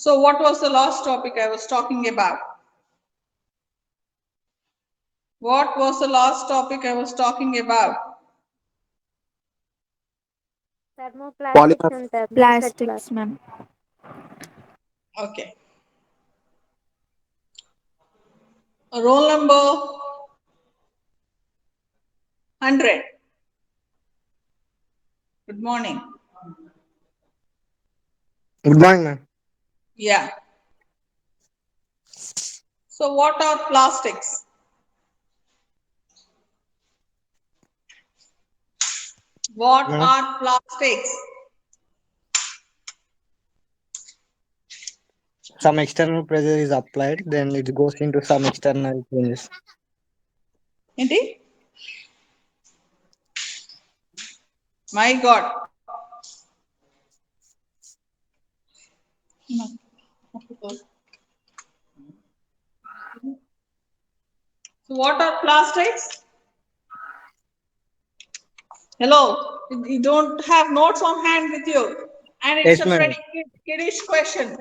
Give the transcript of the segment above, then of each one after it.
So what was the last topic I was talking about? What was the last topic I was talking about? Thermoplastics and thermoset Plastics, plastics. ma'am. Okay. Roll number 100. Good morning. Good morning, ma'am. Yeah. So what are plastics? What Madam, are plastics? some external pressure is applied, then it goes into some external changes. Indeed? My God. So what are plastics? Hello, you don't have notes on hand with you, and it's Yes, a pretty madam. kiddish question.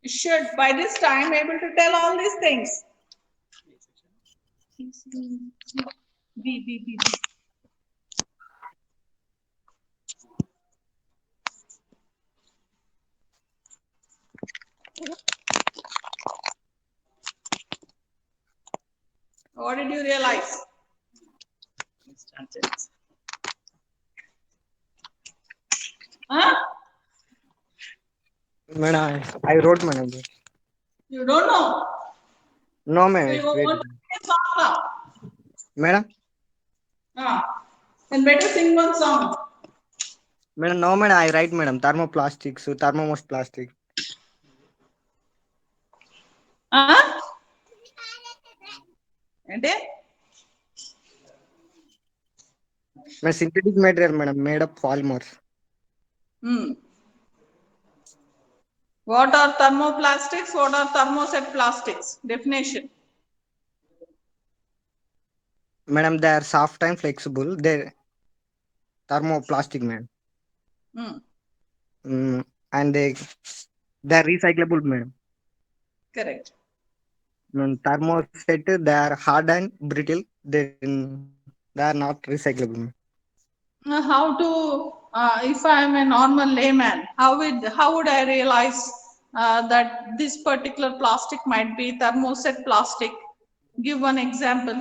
You should by this time able to tell all these things. B. What did you realize? Huh? Madam, I wrote, madam. You don't know. No, So madam. you Wait. want to sing a song now? Madam, Then better sing one song. madam, no, madam. I write, madam. Thermoplastics, thermomast plastic. Huh? ఏంటి Madam, synthetic material, madam, made up polymers. Hmm. What are thermoplastics? What are thermoset plastics? Definition. Madam, they are soft and flexible. They thermoplastic, madam. Hmm. And they are recyclable, madam. Correct. Thermoset, they are hard and brittle. They are not recyclable, madam. How to, if I am a normal layman, how would I realize that this particular plastic might be thermoset plastic? Give one example.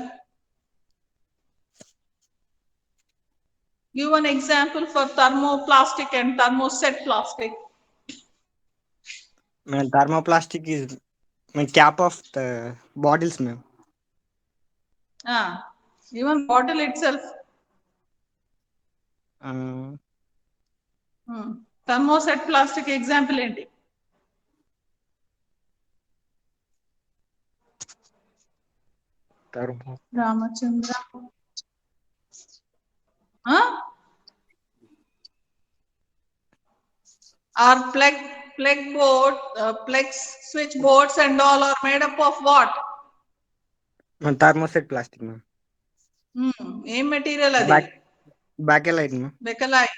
Give an example for thermoplastic and thermoset plastic. Madam, thermoplastic is cap of the bottles, ma'am. Ah, even bottle itself. Uh, Thermoset plastic example ఏంటి? thermo. Ramachandra. Huh? Our plug board, plex switchboards and all are made up of what? Thermoset plastic, ma'am. ఏం material అది? Back bakelite, ma'am. Bakelite.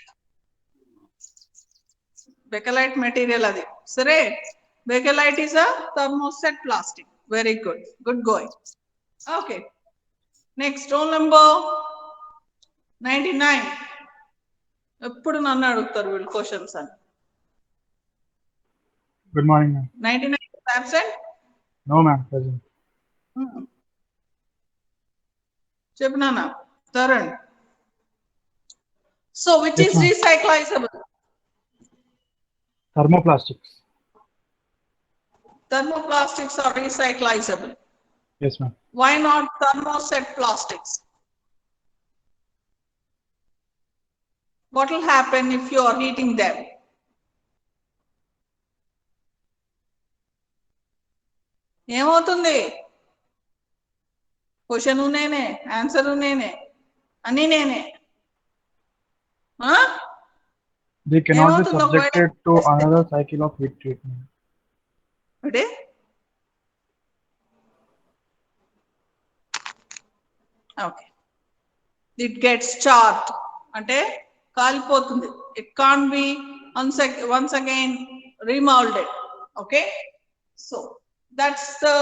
Bakelite material అది. సరే, Bakelite is a thermoset plastic. Very good. Good going. Okay. Next, roll number 99. ఎప్పుడు నన్ను అడుగుతారు వీళ్ళు questions అని. Good morning, ma'am. 99 is absent. No, ma'am, present. చెప్పు నాన్న. Tarun. So which Yes, is ma'am. recyclizable? Thermoplastics. Thermoplastics are recyclizable. Yes, ma'am. Why not thermoset plastics? What will happen if you are heating them? ఏమవుతుంది? Question నేనే, answer నేనే, అన్ని నేనే. They cannot be ఏమవుతుంది ఒకవేళ subjected to చేస్తే? another cycle of heat treatment. అంటే okay, it gets charred అంటే కాలిపోతుంది. It can be once again remolded. Okay, so that's the,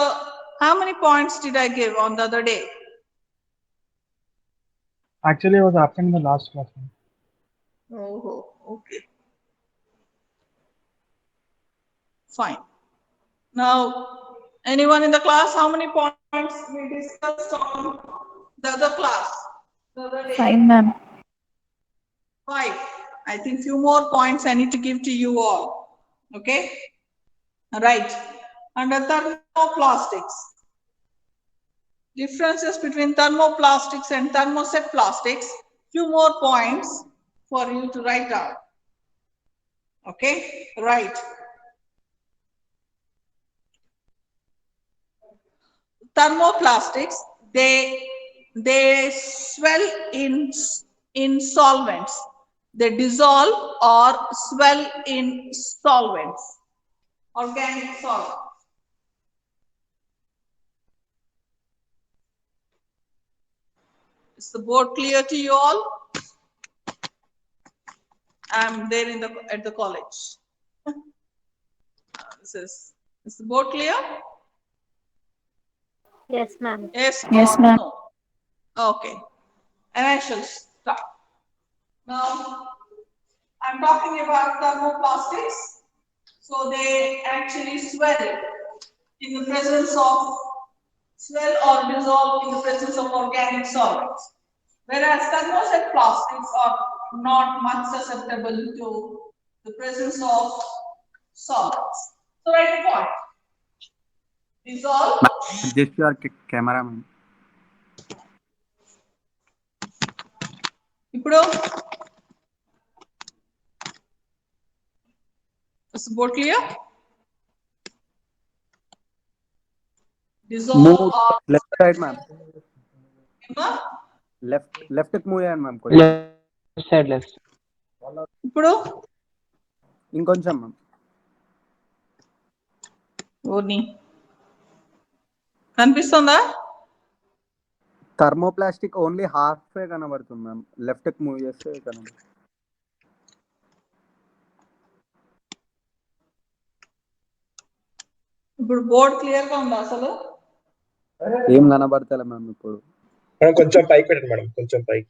how many points did I give on the other day? Actually, I was absent in the last class, ma'am. Oh, okay. Fine. Now, anyone in the class, how many points we discussed on the other class? The other day? 5, ma'am. 5. I think few more points I need to give to you all. Okay? Right. Under thermoplastics. Differences between thermoplastics and thermoset plastics. Few more points for you to write down. Okay? Right. Thermoplastics, they swell in solvents. They dissolve or swell in solvents, organic solvents. Is the board clear to you all? I'm there at the college. Is the board clear? Yes, ma'am. Yes, Yes, or ma'am. no? Okay. And I shall start. Now, I'm talking about thermoplastics. So they actually swell in the presence of, swell or dissolve in the presence of organic solvents. Whereas thermoset plastics are not much susceptible to the presence of solvents. So write the point. Dissolve. Just your cameraman. ఇప్పుడు is the board clear? Dissolve Move or left side, ma'am. Left move చేయండి ma'am. Left side left. ఇప్పుడు ఇంకొంచెం ma'am. ఓని కనిపిస్తుందా? Thermoplastic only half ఏ కనబడుతుంది ma'am. Left move చేస్తే కనబడుతుంది. ఇప్పుడు బోర్డ్ క్లియర్ గా ఉందా అసలు? ఏం కనబడతలే మ్యామ్ ఇప్పుడు. కొంచెం పైకి పెట్టండి మేడం, కొంచెం పైకి.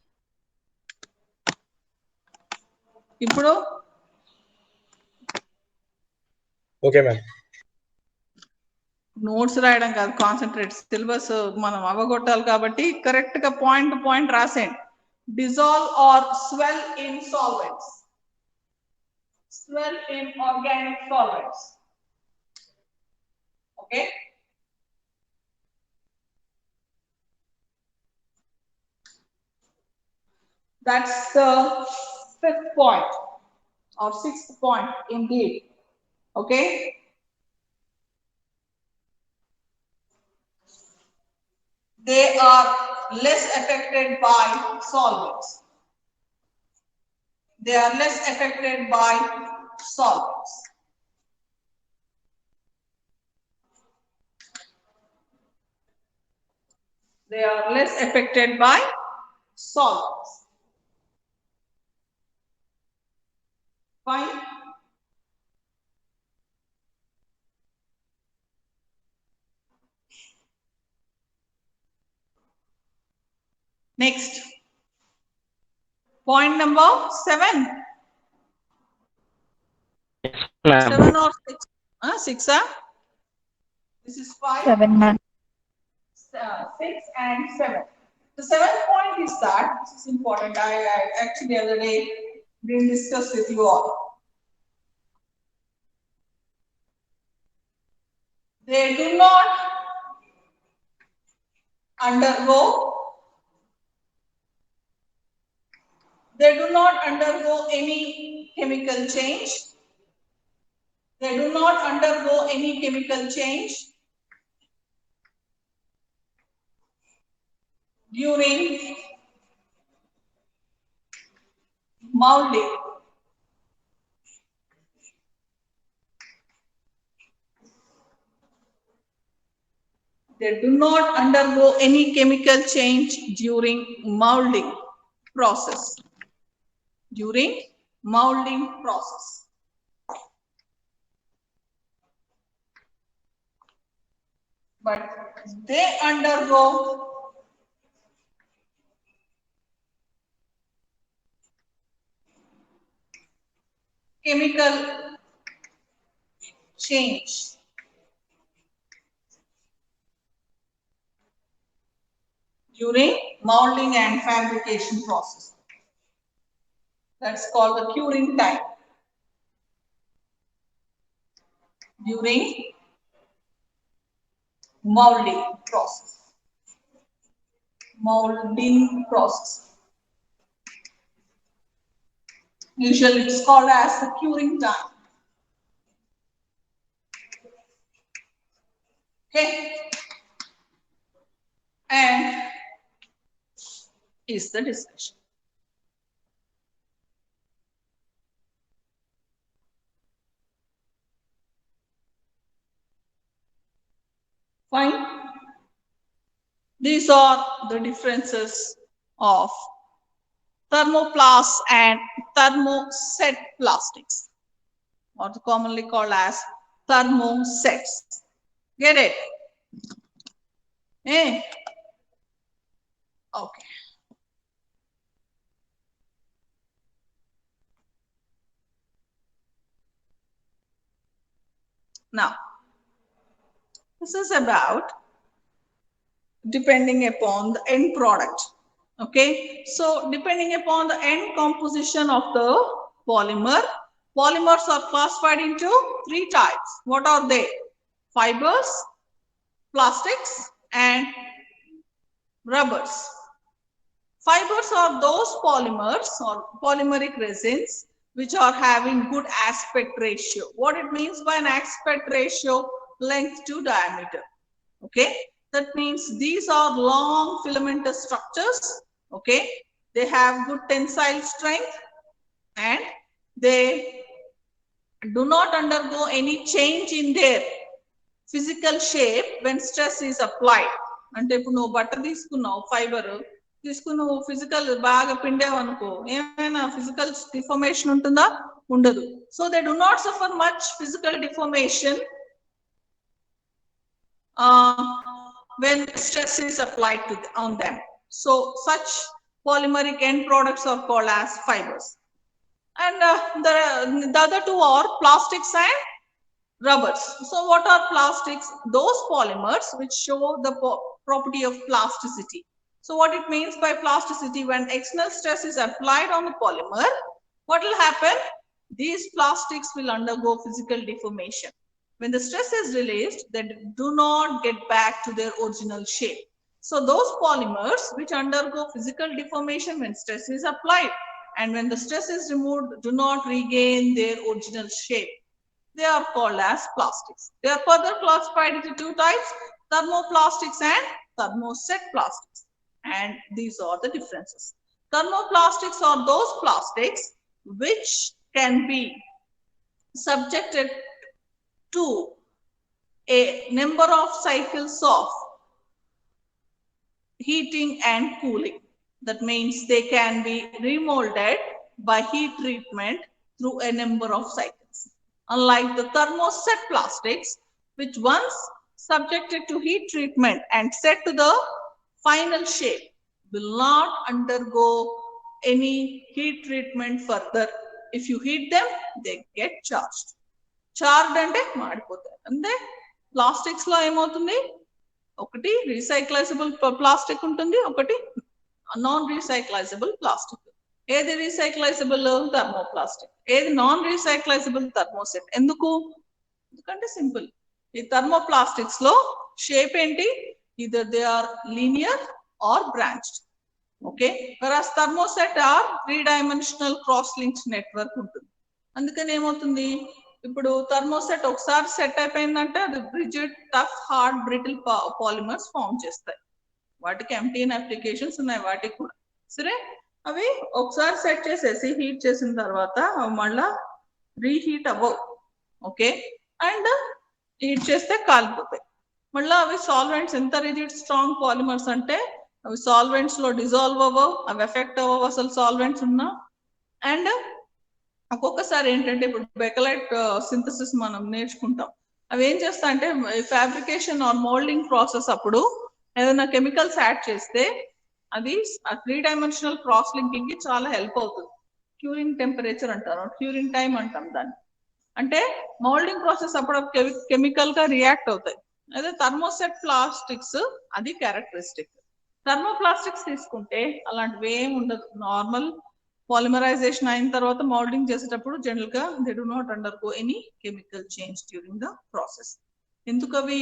ఇప్పుడు ఓకే మ్యామ్. నోట్స్ రాయడం కాదు, కాన్సన్ట్రేట్. సిలబస్ మనం అవగొట్టాలి కాబట్టి కరెక్ట్ గా పాయింట్ టు పాయింట్ రాసేయండి. Dissolve or swell in solvents. Swell in organic solvents. Okay, that's the 5th point or 6th point indeed. Okay, they are less affected by solvents. They are less affected by solvents. They are less affected by solvents. Fine. Next, point number 7. 7 or 6? 6, huh? This is 5. 7, ma'am. 6 and 7. The 7th point is that, this is important. I actually the other day didn't discuss with you all. They do not undergo any chemical change. They do not undergo any chemical change during molding. They do not undergo any chemical change during molding process. During molding process. but they undergo chemical change during molding and fabrication process. That's called the curing time. During molding process. Molding process. Usually it's called as the curing time. Okay. And is the discussion. Fine. These are the differences of thermoplast and thermoset plastics, or commonly called as thermosets. Get it? Eh? Okay. Now, this is about depending upon the end product. Okay, so depending upon the end composition of the polymer, polymers are classified into 3 types. What are they? Fibers, plastics, and rubbers. Fibers are those polymers or polymeric resins which are having good aspect ratio. What it means by an aspect ratio? Length to diameter. Okay, that means these are long filamentous structures. Okay, they have good tensile strength and they do not undergo any change in their physical shape when stress is applied. అంటే ఇప్పుడు నువ్వు బట్ట తీసుకున్నావు fibre తీసుకుని నువ్వు physical బాగా పిండావు అనుకో ఏమైనా ఫిజికల్ డిఫార్మేషన్ ఉంటుందా? ఉండదు. So they do not suffer much physical deformation when stress is applied on them. So such polymeric end products are called as fibers. And the other two are plastics and rubbers. So what are plastics? Those polymers which show the property of plasticity. So what it means by plasticity, when external stress is applied on the polymer, what will happen? These plastics will undergo physical deformation. When the stress is released, they do not get back to their original shape. So those polymers which undergo physical deformation when stress is applied and when the stress is removed do not regain their original shape. They are called as plastics. They are further classified into 2 types, thermoplastics and thermoset plastics. And these are the differences. Thermoplastics are those plastics which can be subjected to a number of cycles of heating and cooling. That means they can be remolded by heat treatment through a number of cycles. Unlike the thermoset plastics, which once subjected to heat treatment and set to the final shape, will not undergo any heat treatment further. If you heat them, they get charged. Chartered అంటే మాడిపోతాయి. అంటే plastics లో ఏమవుతుంది? ఒకటి రీసైక్లైజబుల్ plastic ఉంటుంది, ఒకటి non recyclizable plastic. ఏది recyclizable? Thermoplastic. ఏది నాన్ రీసైక్లైజబుల్? థర్మోసెట్. ఎందుకు? ఎందుకంటే సింపుల్. ఈ థర్మోప్లాస్టిక్స్ లో షేప్ ఏంటి? either they are linear or branched. Okay, whereas thermoset are 3-dimensional cross-linked network ఉంటుంది. అందుకని ఏమవుతుంది? ఇప్పుడు థర్మోసెట్ ఒకసారి సెట్ అయిపోయిందంటే అది rigid, tough, hard, brittle polymers form చేస్తాయి. వాటికి ఎంటీఎన్ అప్లికేషన్స్ ఉన్నాయి వాటికి కూడా. సరే, అవి ఒకసారి సెట్ చేసేసి హీట్ చేసిన తర్వాత మళ్ళా రీహీట్ అవ్వవు. ఓకే, అండ్ హీట్ చేస్తే కాలిపోతాయి. మళ్ళీ అవి సాల్వెంట్స్, ఎంత రిజిడ్ స్ట్రాంగ్ పాలిమర్స్ అంటే అవి సాల్వెంట్స్ లో డిజాల్వ్ అవ్వవు, అవి ఎఫెక్ట్ అవ్వవు అసలు సాల్వెంట్స్ ఉన్నా. అండ్ ఒక్కొక్కసారి ఏంటంటే ఇప్పుడు బెకలైట్ సింథసిస్ మనం నేర్చుకుంటాం. అవి ఏం చేస్తా అంటే ఫ్యాబ్రికేషన్ ఆర్ మోల్డింగ్ ప్రాసెస్ అప్పుడు ఏదైనా కెమికల్స్ యాడ్ చేస్తే అది 3-dimensional క్రాస్ లింకింగ్ కి చాలా హెల్ప్ అవుతుంది. క్యూరింగ్ టెంపరేచర్ అంటారు, క్యూరింగ్ టైం అంటాం దాన్ని. అంటే మోల్డింగ్ ప్రాసెస్ అప్పుడు కెమికల్ గా రియాక్ట్ అవుతాయి. అదే థర్మోసెట్ ప్లాస్టిక్స్ అది క్యారెక్టరిస్టిక్. థర్మోప్లాస్టిక్స్ తీసుకుంటే అలాంటివి ఏమి ఉండదు. నార్మల్ పాలిమరైజేషన్ అయిన తర్వాత మోల్డింగ్ చేసేటప్పుడు జనరల్ గా they do not undergo any chemical change during the process. ఎందుకు అవి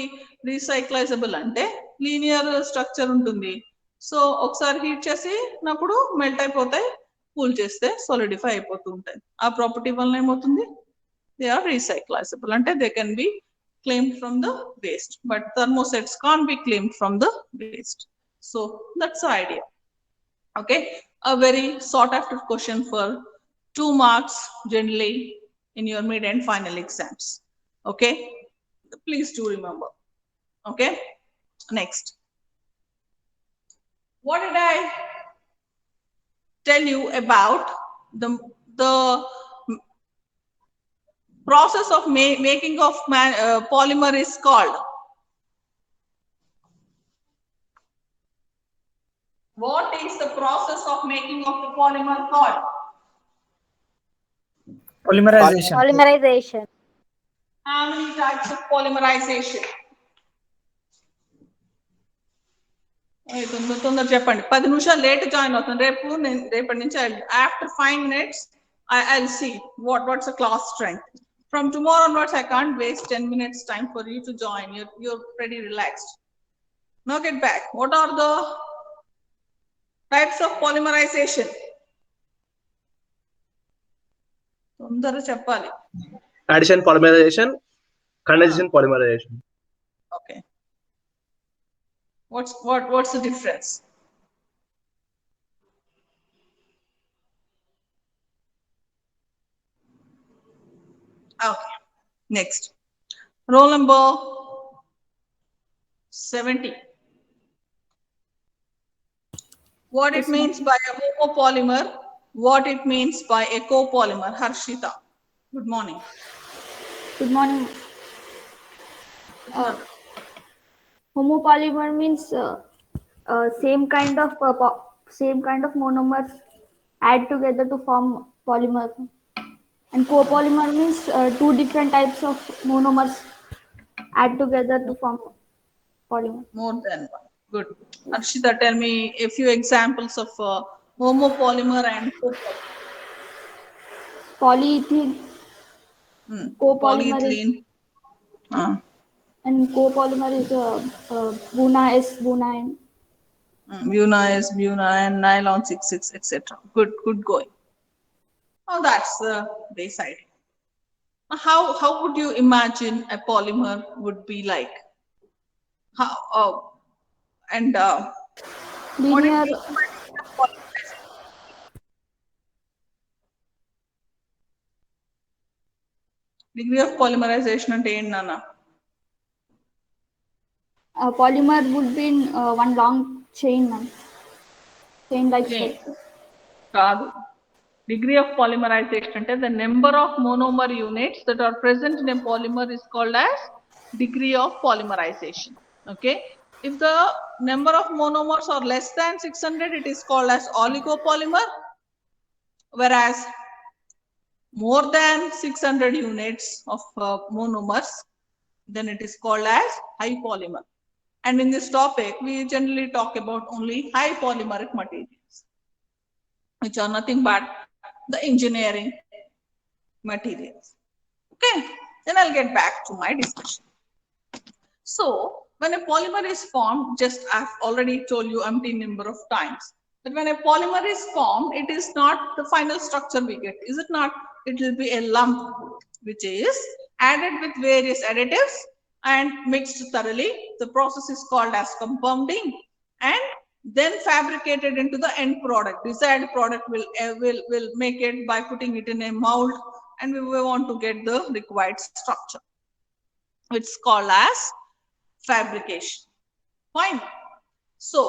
రీసైక్లైజబుల్ అంటే లీనియర్ స్ట్రక్చర్ ఉంటుంది. సో ఒకసారి హీట్ చేసినప్పుడు మెల్ట్ అయిపోతాయి, కూల్ చేస్తే సాలిడిఫై అయిపోతూ ఉంటాయి. ఆ ప్రాపర్టీ వల్ల ఏమవుతుంది, దే ఆర్ రీసైక్లైజబుల్ అంటే they can be claimed from the waste, but thermosets can't be claimed from the waste. So that's the idea. Okay, a very sought after question for 2 marks generally in your mid and final exams. Okay, please do remember. Okay, next, what did I tell you about the process of making of polymer is called? What is the process of making of the polymer called? Polymerization. Polymerization. How many types of polymerization? తొందర చెప్పండి, 10 నిమిషాలు late join అవుతాను రేపటి నుంచి. after 5 minutes I'll see what's the class strength. From tomorrow onwards I can't waste 10 minutes time for you to join. You're pretty relaxed. Now get back. What are the types of polymerization? తొందర చెప్పాలి. Addition polymerization, condensation polymerization. Okay, what's the difference? Okay, next, roll number 70. What it means by a homopolymer, what it means by a copolymer. Harshita, good morning. Good morning. Homopolymer means same kind of monomers add together to form polymer. And copolymer means 2 different types of monomers add together to form polymer. More than one. Good. Harshita, tell me a few examples of homopolymer and copolymer. Polyethylene. Copolymer Polyethylene. and copolymer is Buna S, Buna N. Buna S, Buna N, nylon 6,6, etc. Good going. Oh, that's the base idea. How would you imagine a polymer would be like? How and what it Linear. means by polymerization? Degree of polymerization ante ఏంటి నాన్న? Polymer would be in one long chain, man. Chain like structure. కాదు. Degree of polymerization అంటే the number of monomer units that are present in a polymer is called as degree of polymerization. Okay, if the number of monomers are less than 600, it is called as oligopolymer, whereas more than 600 units of monomers, then it is called as high polymer. And in this topic we generally talk about only high polymeric materials, which are nothing but the engineering materials. Okay, then I'll get back to my discussion. So when a polymer is formed, just I've already told you umpteen number of times, that when a polymer is formed, it is not the final structure we get, is it not? It will be a lump which is added with various additives and mixed thoroughly. The process is called as compounding, and then fabricated into the end product. Desired product will make it by putting it in a mold, and we want to get the required structure. It's called as fabrication. Fine. So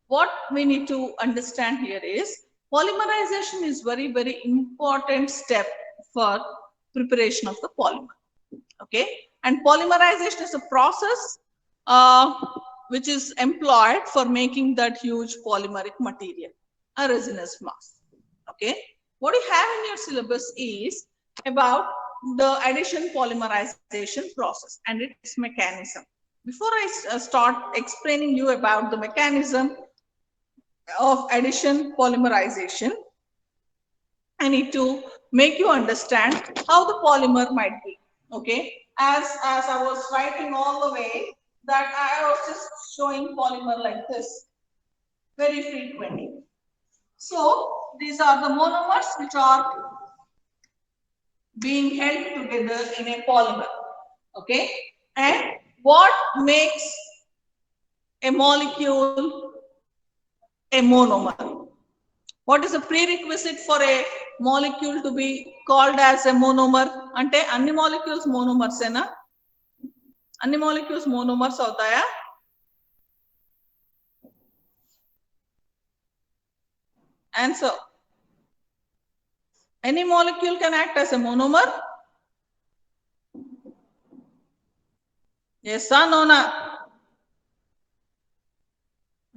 what we need to understand here is polymerization is very important step for preparation of the polymer. Okay, and polymerization is a process which is employed for making that huge polymeric material, a resinous mass. Okay, what you have in your syllabus is about the addition polymerization process and its mechanism. Before I start explaining you about the mechanism of addition polymerization, I need to make you understand how the polymer might be. Okay, as I was writing all the way, that I was just showing polymer like this very frequently. So these are the monomers which are being held together in a polymer. Okay, and what makes a molecule a monomer? What is the prerequisite for a molecule to be called as a monomer? Ante anni molecules monomers ena? Anni molecules monomers avutaya? Answer. Any molecule can act as a monomer? Yes or no?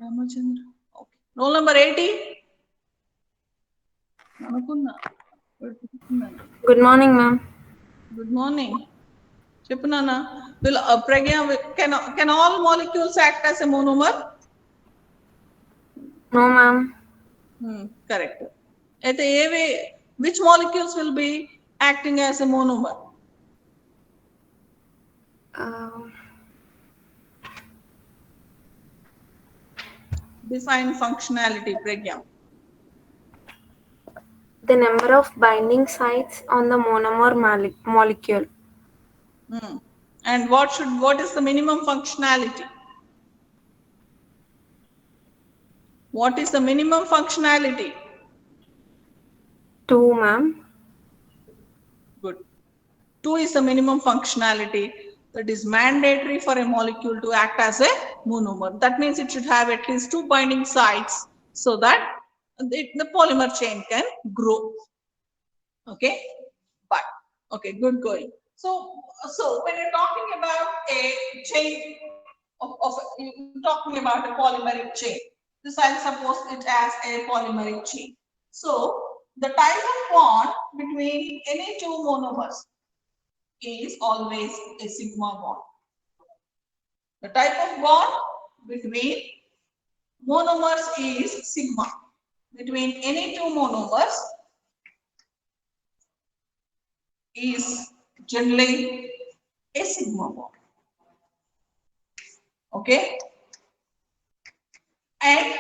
Ramachandra. Okay. Roll number 80. Good morning, ma'am. Good morning. Chipnana. Will Pragya, can all molecules act as a monomer? No, ma'am. Correct. At the way, which molecules will be acting as a monomer? Define functionality, Pragya. The number of binding sites on the monomer molecule. And what is the minimum functionality? What is the minimum functionality? 2, ma'am. Good. 2 is the minimum functionality that is mandatory for a molecule to act as a monomer. That means it should have at least 2 binding sites so that the polymer chain can grow. Okay, but okay, good going. So when you're talking about a chain talking about a polymeric chain, this I'll suppose it as a polymeric chain. So the type of bond between any 2 monomers is always a sigma bond. The type of bond between monomers is sigma. Between any 2 monomers is generally a sigma bond. Okay, and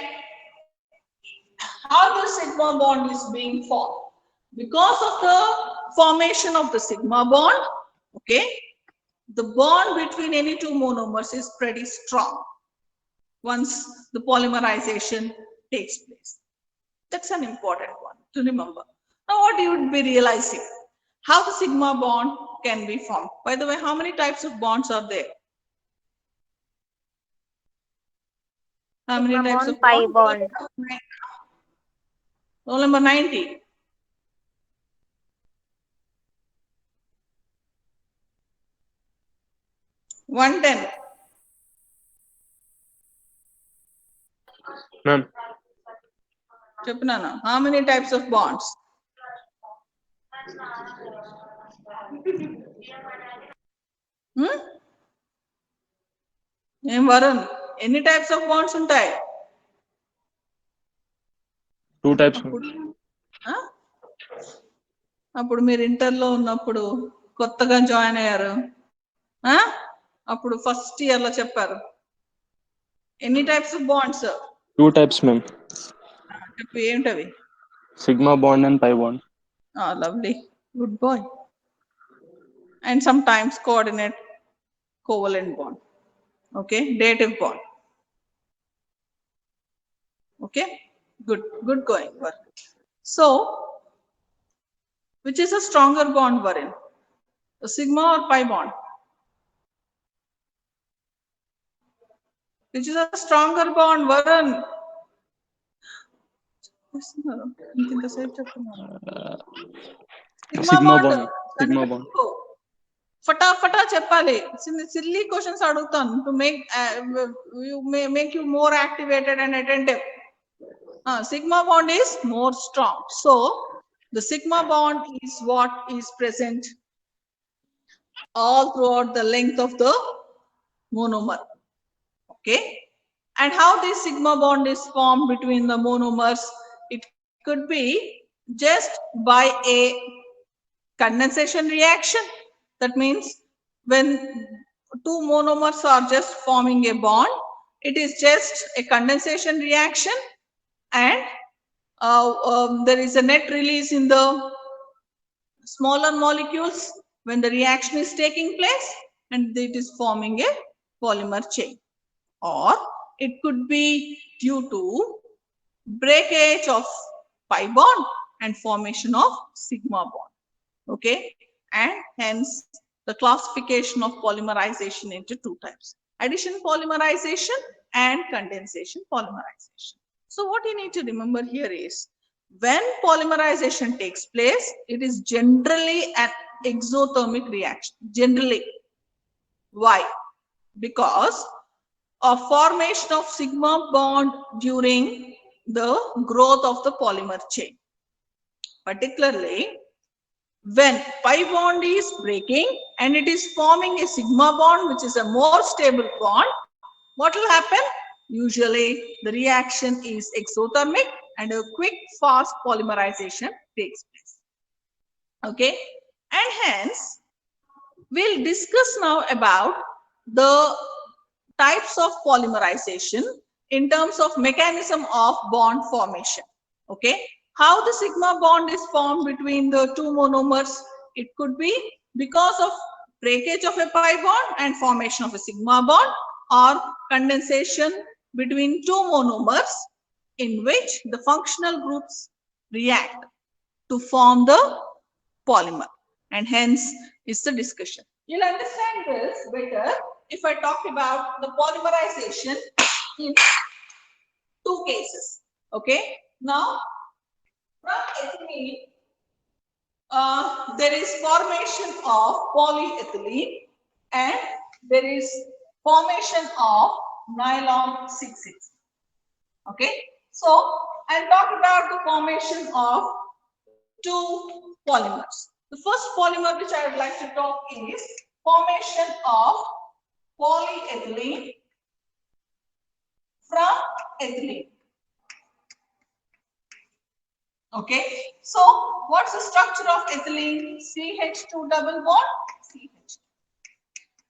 how the sigma bond is being formed? Because of the formation of the sigma bond, okay, the bond between any 2 monomers is pretty strong once the polymerization takes place. That's an important one to remember. Now what you would be realizing? How the sigma bond can be formed. By the way, how many types of bonds are there? How many Sigma types bond, of pi bonds? bond. Roll number 90. $110. Ma'am. Chepnana, how many types of bonds? Varun, any types of bonds ఉంటాయి? 2 types. అప్పుడు మీరు ఇంటర్లో ఉన్నప్పుడు కొత్తగా join అయ్యారు, అప్పుడు first year లో చెప్పారు. ఎన్ని types of wands? 2 types, ma'am. చెప్పు ఏంటవి? Sigma bond and pi bond. Lovely, good boy. And sometimes coordinate covalent bond. Okay, dative bond. Okay, good going. So which is a stronger bond, Varun? The sigma or pi bond? Which is a stronger bond, Varun? Sigma Sigma bond. Sigma bond. ఫటాఫటా చెప్పాలి. Silly questions అడుగుతాను to make you more activated and attentive. Sigma bond is more strong. So the sigma bond is what is present all throughout the length of the monomer. Okay. And how this sigma bond is formed between the monomers? It could be just by a condensation reaction. That means when two monomers are just forming a bond, it is just a condensation reaction, and there is a net release in the smaller molecules when the reaction is taking place, and it is forming a polymer chain. Or it could be due to breakage of pi bond and formation of sigma bond. Okay, and hence the classification of polymerization into two types: addition polymerization and condensation polymerization. So what you need to remember here is, when polymerization takes place, it is generally an exothermic reaction. Generally. Why? Because of formation of sigma bond during the growth of the polymer chain. Particularly when pi bond is breaking and it is forming a sigma bond, which is a more stable bond, what will happen? Usually the reaction is exothermic and a quick fast polymerization takes place. Okay, and hence we'll discuss now about the types of polymerization in terms of mechanism of bond formation. Okay, how the sigma bond is formed between the two monomers? It could be because of breakage of a pi bond and formation of a sigma bond, or condensation between two monomers in which the functional groups react to form the polymer, and hence is the discussion. You'll understand this better if I talk about the polymerization in two cases. Okay, now from ethylene, there is formation of polyethylene and there is formation of nylon 6,6. Okay, so I'll talk about the formation of two polymers. The first polymer which I would like to talk is formation of polyethylene from ethylene. Okay, so what's the structure of ethylene? CH2 double bond CH.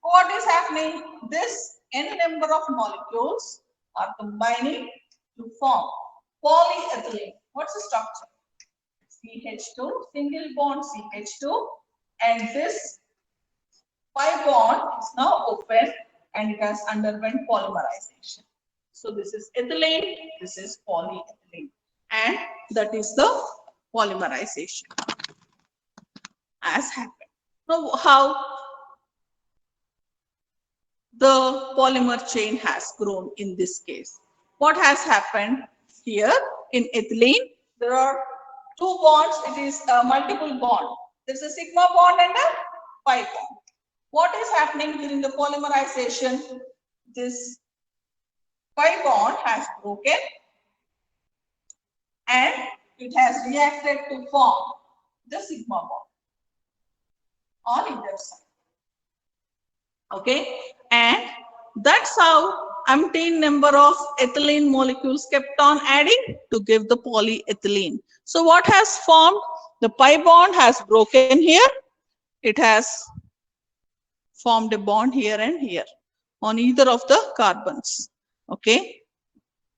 What is happening? This n number of molecules are combining to form polyethylene. What's the structure? CH2, single bond CH2, and this pi bond is now open and it has underwent polymerization. So this is ethylene, this is polyethylene, and that is the polymerization as happened. Now how the polymer chain has grown in this case? What has happened here in ethylene? There are two bonds. It is a multiple bond. There's a sigma bond and a pi bond. What is happening during the polymerization? This pi bond has broken and it has reacted to form the sigma bond on either side. Okay, and that's how umpteen number of ethylene molecules kept on adding to give the polyethylene. So what has formed? The pi bond has broken here. It has formed a bond here and here on either of the carbons. Okay,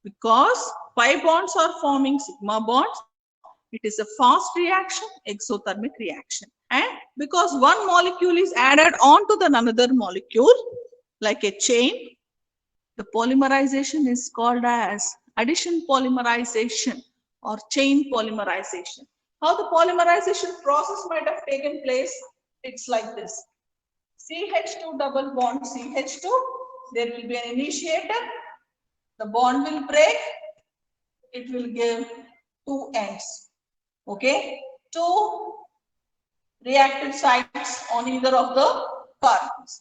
because pi bonds are forming sigma bonds, it is a fast reaction, exothermic reaction. And because one molecule is added on to the another molecule like a chain, the polymerization is called as addition polymerization or chain polymerization. How the polymerization process might have taken place? It's like this. CH2 double bond CH2, there will be an initiator, the bond will break, it will give two ends. Okay, two reactive sites on either of the carbons.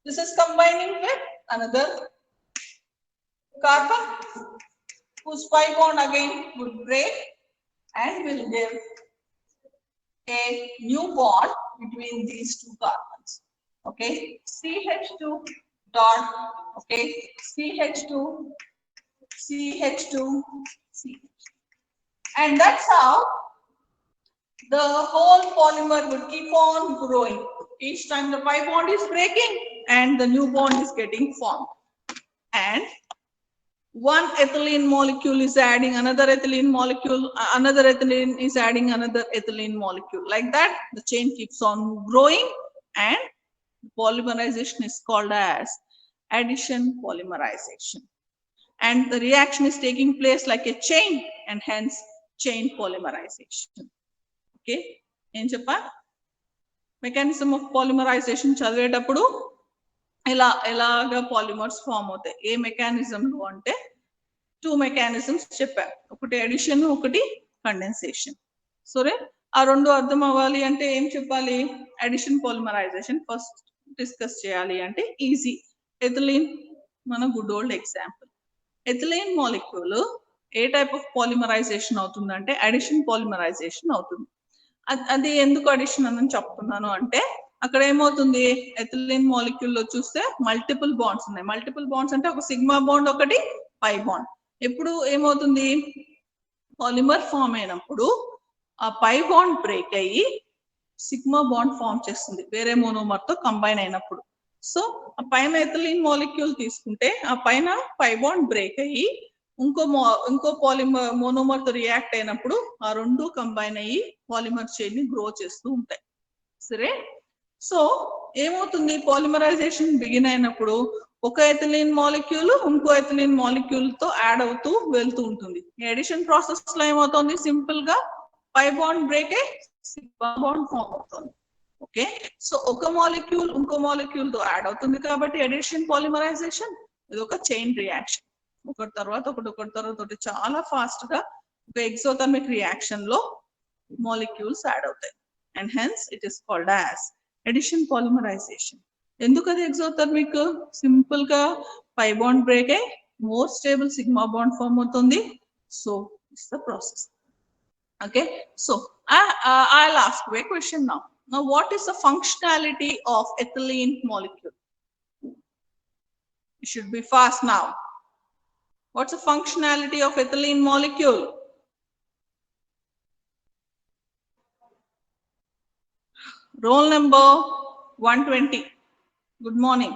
This is combining with another carbon whose pi bond again would break and will give a new bond between these two carbons. Okay, CH2 dot, okay, CH2, CH2, CH. And that's how the whole polymer would keep on growing. Each time the pi bond is breaking and the new bond is getting formed. And one ethylene molecule is adding another ethylene molecule, another ethylene is adding another ethylene molecule. Like that, the chain keeps on growing, and polymerization is called as addition polymerization. And the reaction is taking place like a chain, and hence chain polymerization. Okay, ఏం చెప్పా mechanism of polymerisation చదివేటప్పుడు ఎలాగా polymers form అవుతాయి, ఏ మెకానిజంలో అంటే 2 mechanisms చెప్పారు, ఒకటి addition, ఒకటి condensation. సరే, ఆ రెండు అర్థం అవ్వాలి అంటే ఏం చెప్పాలి, అడిషన్ పాలిమరైజేషన్ ఫస్ట్ డిస్కస్ చేయాలి అంటే ఈజీ. ఎథిలీన్ మన good old example. Ethylene molecule ఏ టైప్ ఆఫ్ పాలిమరైజేషన్ అవుతుందంటే అడిషన్ పాలిమరైజేషన్ అవుతుంది. అది ఎందుకు అడిషన్ అని చెప్తున్నాను అంటే అక్కడ ఏమవుతుంది, ఎథిలీన్ మాలిక్యూల్ లో చూస్తే మల్టిపుల్ బాండ్స్ ఉన్నాయి. మల్టిపుల్ బాండ్స్ అంటే ఒక సిగ్మా బాండ్, ఒకటి పై బాండ్. ఎప్పుడు ఏమవుతుంది, పాలిమర్ ఫామ్ అయినప్పుడు ఆ పై బాండ్ బ్రేక్ అయ్యి సిగ్మా బాండ్ ఫామ్ చేస్తుంది వేరే మోనోమర్ తో కంబైన్ అయినప్పుడు. సో ఆ పైన ఎథిలీన్ మాలిక్యూల్ తీసుకుంటే ఆ పైన పై బాండ్ బ్రేక్ అయ్యి ఇంకో పాలిమర్ మోనోమర్ తో రియాక్ట్ అయినప్పుడు ఆ రెండు కంబైన్ అయ్యి పాలిమర్ చైన్ ని గ్రో చేస్తూ ఉంటాయి. సరే, సో ఏమవుతుంది, పాలిమరైజేషన్ బిగిన్ అయినప్పుడు ఒక ఎథిలీన్ మాలిక్యూల్ ఇంకో ఎథిలీన్ మాలిక్యూల్ తో యాడ్ అవుతూ వెళ్తూ ఉంటుంది. ఎడిషన్ ప్రాసెస్ లో ఏమవుతుంది, సింపుల్ గా పై బాండ్ బ్రేక్ అయ్యి సిగ్మా బాండ్ ఫామ్ అవుతుంది. ఓకే, సో ఒక మాలిక్యూల్ ఇంకో మాలిక్యూల్ తో యాడ్ అవుతుంది కాబట్టి ఎడిషన్ పాలిమరైజేషన్ ఇది ఒక చైన్ రియాక్షన్. ఒకటి తర్వాత ఒకటి చాలా ఫాస్ట్ గా ఒక ఎక్సోథర్మిక్ రియాక్షన్ లో మాలిక్యూల్స్ యాడ్ అవుతాయి. And hence it is called as addition polymerization. ఎందుకు అది ఎక్సోథర్మిక్, సింపుల్ గా పై బాండ్ బ్రేక్ అయ్యి more stable sigma bond form అవుతుంది. So it's the process. Okay, so I'll ask you a question now. Now, what is the functionality of ethylene molecule? You should be fast now. What's the functionality of ethylene molecule? Roll number 120. Good morning.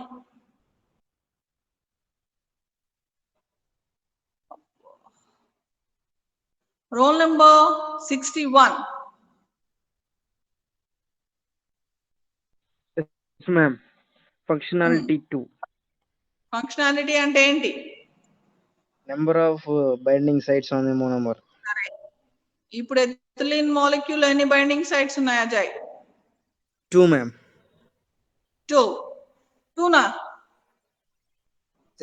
Roll number 61. Yes, ma'am. Functionality 2. Functionality అంటే ఏంటి? Number of binding sites on the monomer. ఇప్పుడు ethylene molecule ఎన్ని binding sites ఉన్నాయి Ajay? 2, ma'am. 2 నా?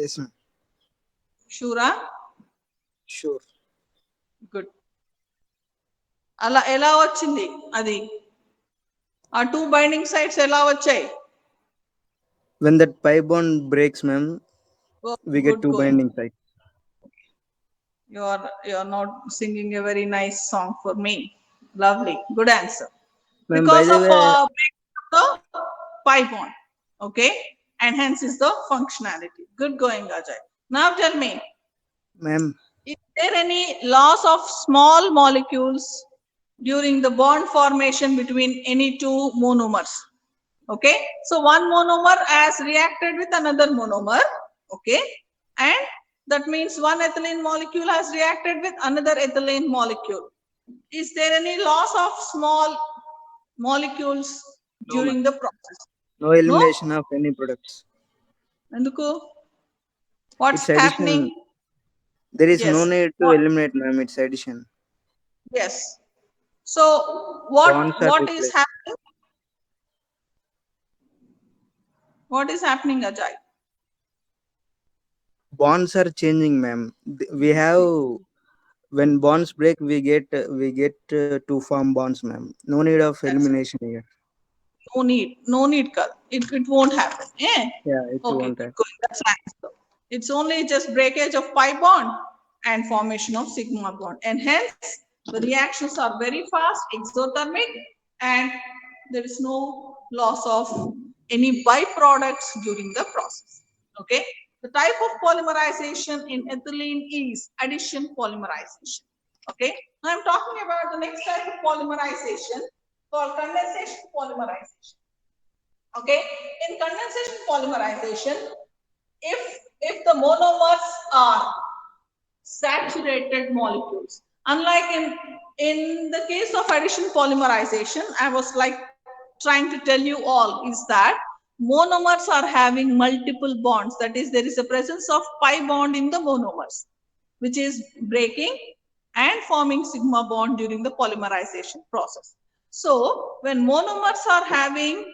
Yes, ma'am. షూరా? Sure. Good. అలా ఎలా వచ్చింది అది, ఆ 2 బైండింగ్ సైట్స్ ఎలా వచ్చాయి? When that pi bond breaks, ma'am, we get 2 binding sites. You are not singing a very nice song for me. Lovely, good answer. Because of breaking of the pi bond, okay, and hence is the functionality. Good going, Ajay. Now tell me, Ma'am, is there any loss of small molecules during the bond formation between any 2 monomers? Okay, so one monomer has reacted with another monomer, okay, and that means one ethylene molecule has reacted with another ethylene molecule. Is there any loss of small molecules during the process? no elimination of any products. Enduku? What's It's happening? addition. There is Yes. no need to What? eliminate, ma'am. It's addition. Yes. So what Bonds are what is replaced. happening? What is happening, Ajay? Bonds are changing, ma'am. We have, when bonds break, we get to form bonds, ma'am. No need of elimination here. No need, Kal. It won't happen. Eh? Yeah, it Okay, won't keep happen. going. That's right. It's only just breakage of pi bond and formation of sigma bond. And hence, the reactions are very fast, exothermic, and there is no loss of any byproducts during the process. Okay. The type of polymerization in ethylene is addition polymerization. Okay. Now I'm talking about the next type of polymerization called condensation polymerization. Okay. In condensation polymerization, if the monomers are saturated molecules, unlike in the case of addition polymerization, I was like trying to tell you all is that monomers are having multiple bonds. That is, there is a presence of pi bond in the monomers, which is breaking and forming sigma bond during the polymerization process. So when monomers are having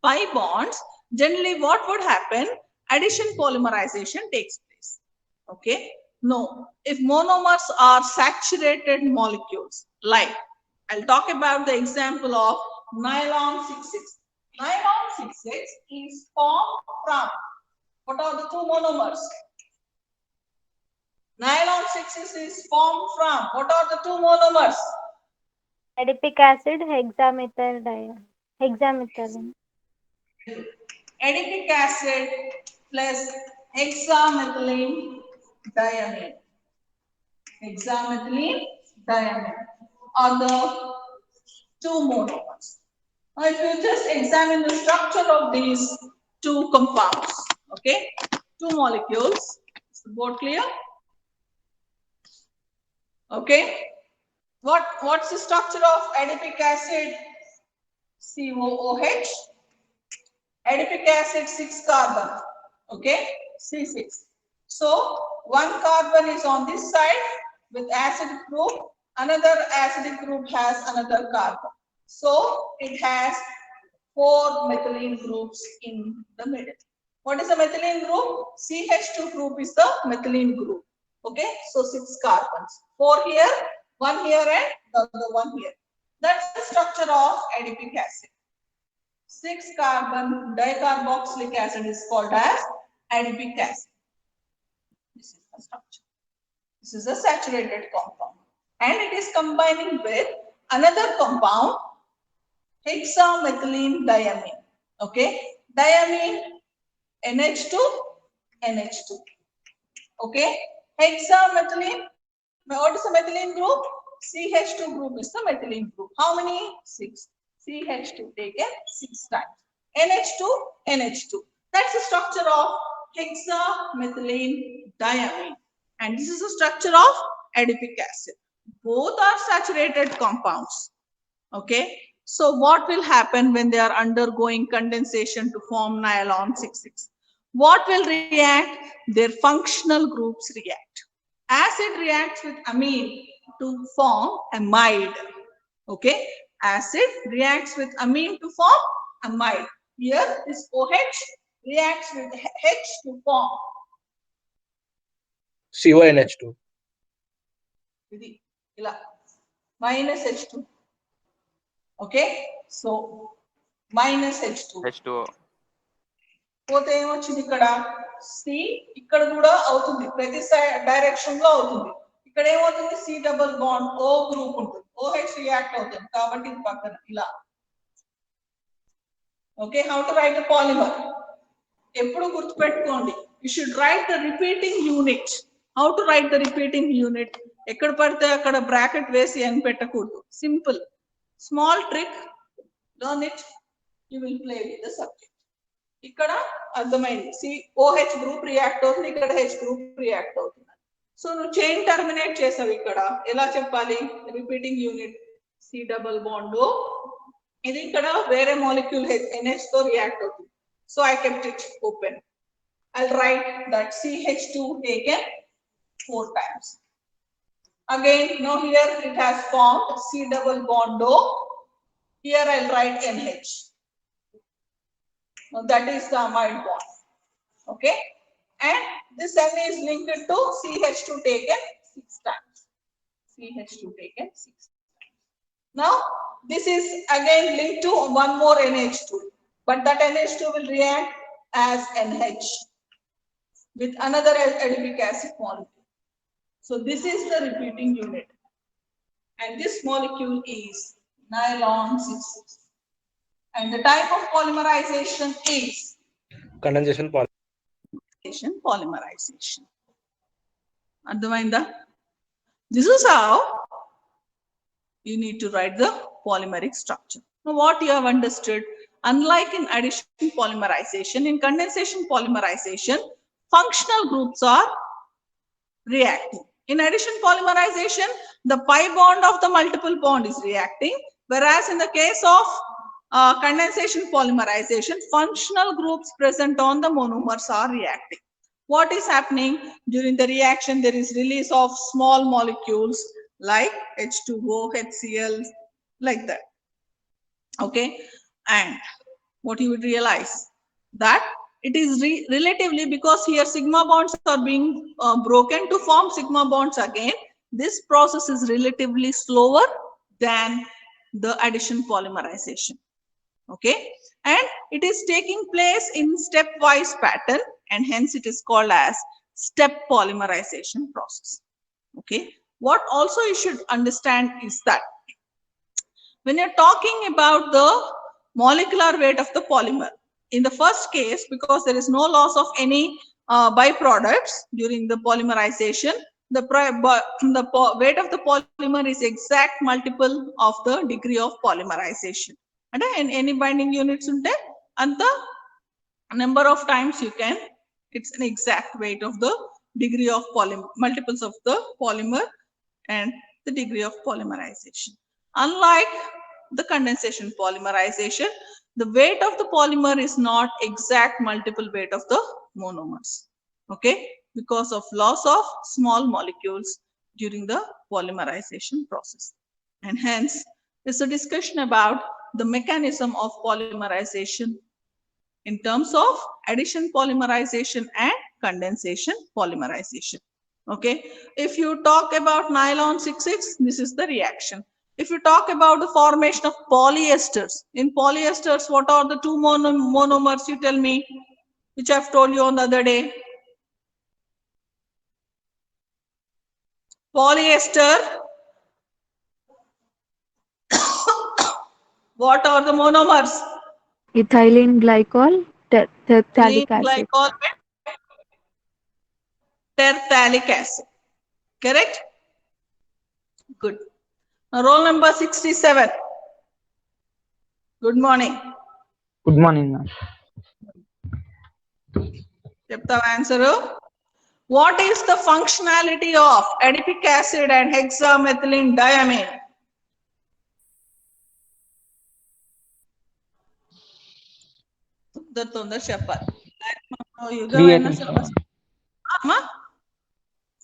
pi bonds, generally what would happen? Addition polymerization takes place. Okay. No, if monomers are saturated molecules, like I'll talk about the example of nylon 6,6. Nylon 6,6 is formed from, what are the two monomers? Nylon 6,6 is formed from, what are the two monomers? Adipic acid, hexamethylene. Adipic acid plus hexamethylene diamine. Hexamethylene diamine are the two monomers. Now, if you just examine the structure of these two compounds, okay, two molecules, is the board clear? Okay. What's the structure of adipic acid? COOH. Adipic acid 6 carbon. Okay, C6. So one carbon is on this side with acidic group. Another acidic group has another carbon. So it has 4 methylene groups in the middle. What is the methylene group? CH2 group is the methylene group. Okay, so 6 carbons. 4 here, 1 here, and the other 1 here. That's the structure of adipic acid. 6 carbon dicarboxylic acid is called as adipic acid. This is the structure. This is a saturated compound. And it is combining with another compound, hexamethylene diamine. Okay, diamine NH2, NH2. Okay, hexamethylene, what is the methylene group? CH2 group is the methylene group. How many? 6. CH2 taken 6 times. NH2, NH2. That's the structure of hexamethylene diamine. And this is the structure of adipic acid. Both are saturated compounds. Okay. So what will happen when they are undergoing condensation to form nylon 6,6? What will react? Their functional groups react. Acid reacts with amine to form amide. Okay. Acid reacts with amine to form amide. Here this OH reacts with H to form CONH2. minus H2. Okay. So minus H2. H2O. పోతే ఏమొచ్చింది ఇక్కడ C ఇక్కడ కూడా అవుతుంది ప్రతి direction లో అవుతుంది ఇక్కడ ఏమవుతుంది C double bond O group ఉంటుంది OH రియాక్ట్ అవుతుంది కాబట్టి ఇది పక్కన ఇలా okay how to write the polymer ఎప్పుడు గుర్తుపెట్టుకోండి you should write the repeating unit how to write the repeating unit ఎక్కడ పడితే అక్కడ బ్రాకెట్ వేసి అని పెట్టకూడదు simple small trick learn it you will play with the subject ఇక్కడ అర్థమైంది OH గ్రూప్ రియాక్ట్ అవుతుంది ఇక్కడ H గ్రూప్ రియాక్ట్ అవుతుంది సో నువ్వు చైన్ టర్మినేట్ చేసావు ఇక్కడ ఎలా చెప్పాలి repeating unit C double bond ఇది ఇక్కడ వేరే మాలిక్యూల్ NH తో రియాక్ట్ అవుతుంది so I kept it open I'll write that CH2 taken 4 times. Again, now here it has formed C double bond O. Here I'll write NH. Now that is the amide bond. Okay. And this N is linked to CH2 taken 6 times. CH2 taken 6 times. Now, this is again linked to one more NH2, but that NH2 will react as NH with another adipic acid molecule. So this is the repeating unit. And this molecule is nylon 6,6. And the type of polymerization is Condensation polymerization. Advainda? This is how you need to write the polymeric structure. Now, what you have understood, unlike in addition polymerization, in condensation polymerization, functional groups are reacting. In addition polymerization, the pi bond of the multiple bond is reacting, whereas in the case of condensation polymerization, functional groups present on the monomers are reacting. What is happening during the reaction? There is release of small molecules like H2O, HCl, like that. Okay, and what you would realize that it is relatively, because here sigma bonds are being broken to form sigma bonds again. This process is relatively slower than the addition polymerization. Okay, and it is taking place in stepwise pattern, and hence it is called as step polymerization process. Okay, what also you should understand is that when you're talking about the molecular weight of the polymer, in the first case, because there is no loss of any byproducts during the polymerization, the weight of the polymer is exact multiple of the degree of polymerization. And any binding units unte, and the number of times you can, it's an exact weight of the degree of multiples of the polymer and the degree of polymerization. Unlike the condensation polymerization, the weight of the polymer is not exact multiple weight of the monomers. Okay, because of loss of small molecules during the polymerization process. And hence, there's a discussion about the mechanism of polymerization in terms of addition polymerization and condensation polymerization. Okay, if you talk about nylon 6,6, this is the reaction. If you talk about the formation of polyesters, in polyesters, what are the two monomers, you tell me, which I've told you on the other day? Polyester, what are the monomers? Ethylene glycol, terephthalic acid. Glycol, terephthalic acid. Correct? Good. Now, roll number 67. Good morning. Good morning, ma'am. Cheptava answer. What is the functionality of adipic acid and hexamethylene diamine? Tondar చెప్పాలి.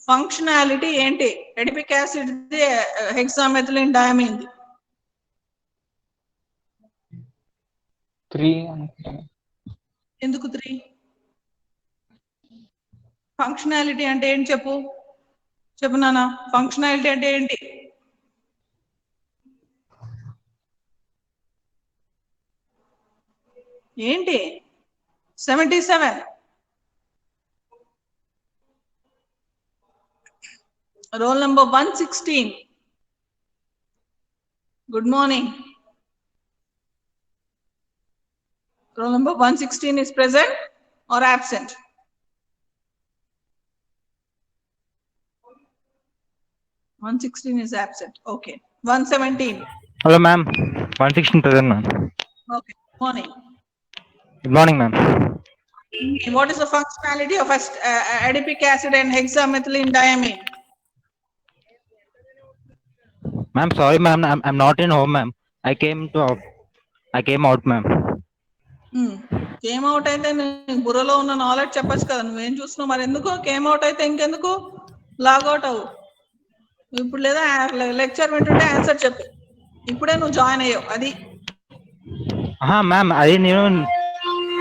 Functionality ఏంటి? Adipic acid ది, hexamethylene diamine ది. 3. ఎందుకు 3? Functionality అంటే ఏంటి చెప్పు? చెప్పు నాన్న, ఫంక్షనాలిటీ అంటే ఏంటి? ఏంటి? 77. Roll number 116. Good morning. Roll number 116 is present or absent? One 116 is absent. Okay. 117. Hello, ma'am. 116 present, ma'am. Okay. Morning. Good morning, ma'am. What is the functionality of adipic acid and hexamethylene diamine? Ma'am, sorry, ma'am. I'm not in home, ma'am. I came out, ma'am. Came out అయితే బుర్రలో ఉన్న knowledge చెప్పచ్చు కదా, నువ్వేం చూస్తున్నావు మరి? ఎందుకు came out అయితే ఇంకెందుకు లాగౌట్ అవ్వు? ఇప్పుడు లేదా లెక్చర్ వింటుంటే ఆన్సర్ చెప్పు. ఇప్పుడే నువ్వు జాయిన్ అయ్యావు అది. మ్యామ్ అది నేను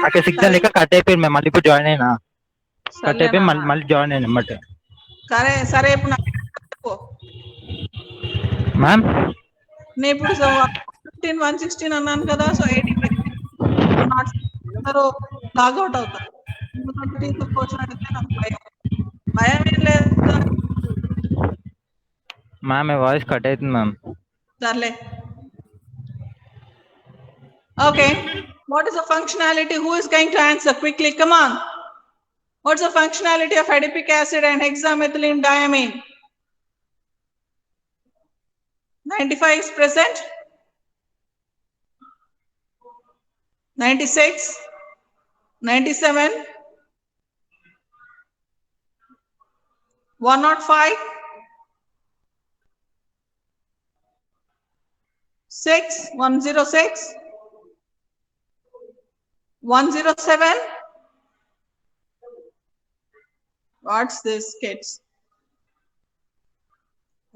అక్కడ సిగ్నల్ లేక కట్ అయిపోయింది మ్యామ్. మళ్ళీ ఇప్పుడు జాయిన్ అయినా, కట్ అయిపోయి మళ్ళీ జాయిన్ అయినా అన్నమాట. సరే ఇప్పుడు నాకు మ్యామ్ నేను ఇప్పుడు 115 116 అన్నాను కదా, సో 85 అందరూ లాగౌట్ అవుతారు. ఎందుకంటే టీచర్ క్వశ్చన్ అడిగితే నాకు భయం ఏం లేదు. మ్యామ్ మీ వాయిస్ కట్ అవుతుంది మ్యామ్. సర్లే. Okay, what is the functionality? Who is going to answer quickly? Come on. What's the functionality of adipic acid and hexamethylene-diamine? 95 is present. 96, 97, 105, 6, 106, 107. What's this, kids?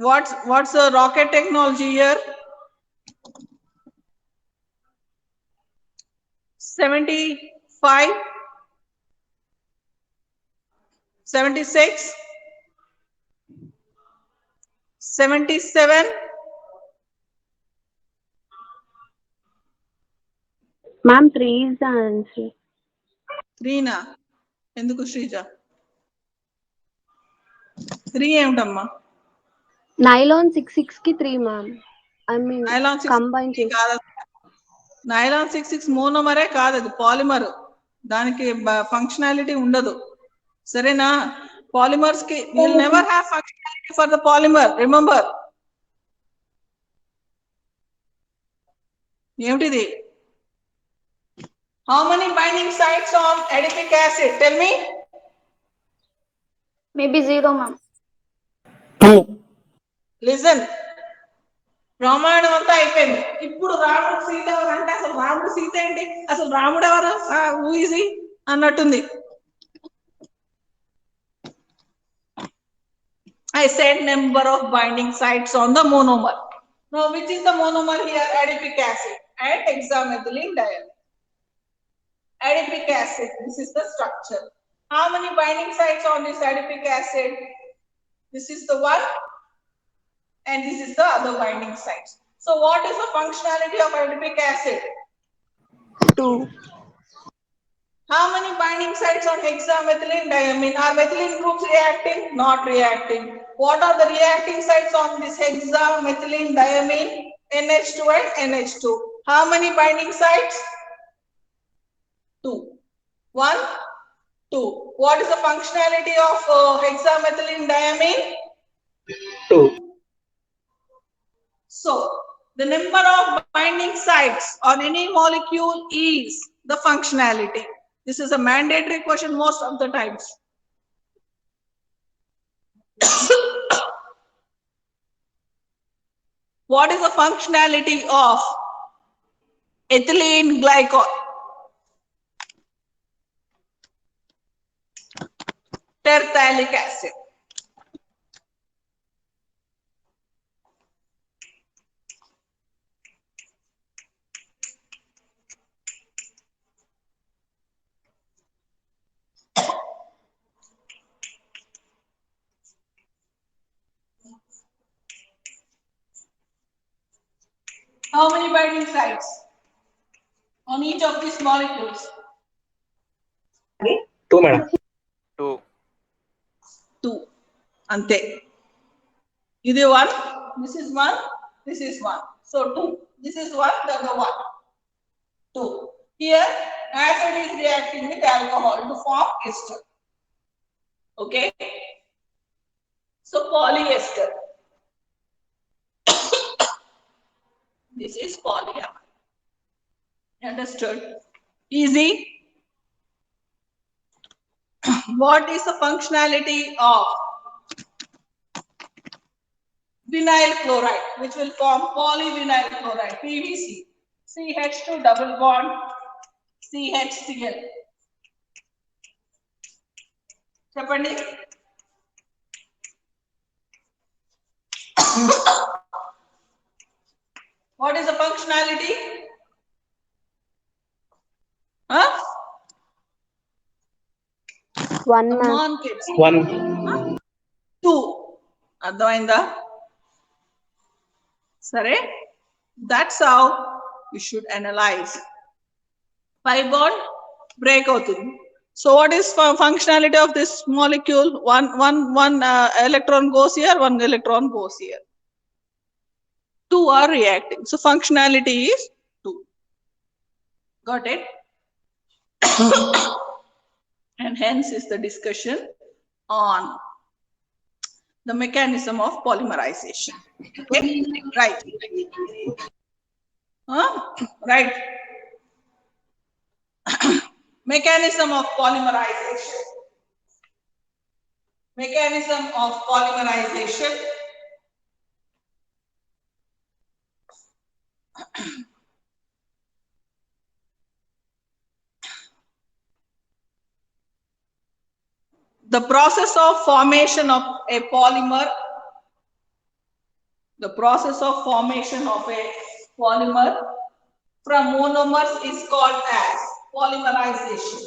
What's the rocket technology here? 75, 76, 77. Ma'am, 3 is the answer. 3 na? Enduku Shrija? 3 ఏమిటమ్మా? Nylon 66 కి 3 ma'am. I mean nylon 66 కాదు. Nylon 66 మోనోమరే కాదు, అది polymer. దానికి functionality ఉండదు, సరేనా? Polymers కి will never have functionality for the polymer, remember. ఏమిటిది? How many binding sites on adipic acid? Tell me. Maybe 0 ma'am. 2. Listen. Ramayanam అంతా అయిపోయింది. ఇప్పుడు రాముడు సీత అంటే అసలు రాముడు సీత ఏంటి, అసలు రాముడు ఎవరు, హూ ఇస్ హి అన్నట్టుంది. I said number of binding sites on the monomer. Now which is the monomer here? Adipic acid and hexamethylene-diamine. Adipic acid, this is the structure. How many binding sites on this adipic acid? This is the one and this is the other binding sites. So what is the functionality of adipic acid? 2. How many binding sites on hexamethylene-diamine? Are methylene groups reacting? Not reacting. What are the reacting sites on this hexamethylene-diamine? NH2 and NH2. How many binding sites? 2. 1, 2. What is the functionality of hexamethylene-diamine? 2. So the number of binding sites on any molecule is the functionality. This is a mandatory question most of the times. What is the functionality of ethylene glycol? Tertialic acid. How many binding sites on each of these molecules? 2 madam. 2. 2. Ante. This is 1, this is 1, this is 1. So 2. This is 1, the other 1. 2. Here acid is reacting with alcohol to form ester. Okay. So polyester. This is polyamide. Understood? Easy. What is the functionality of vinyl chloride, which will form polyvinyl chloride, PVC? CH2 double bond, CHCl. Chapandi. What is the functionality? Huh? 1 Come ma'am. on, kids. 1. 2. అర్థమైందా? సరే, That's how you should analyze. Pi bond break outundi. So what is functionality of this molecule? One electron goes here, one electron goes here. Two are reacting. So functionality is 2. Got it? And hence is the discussion on the mechanism of polymerization. Okay? Right. Right. Mechanism of polymerization. Mechanism of polymerization. The process of formation of a polymer. The process of formation of a polymer from monomers is called as polymerization.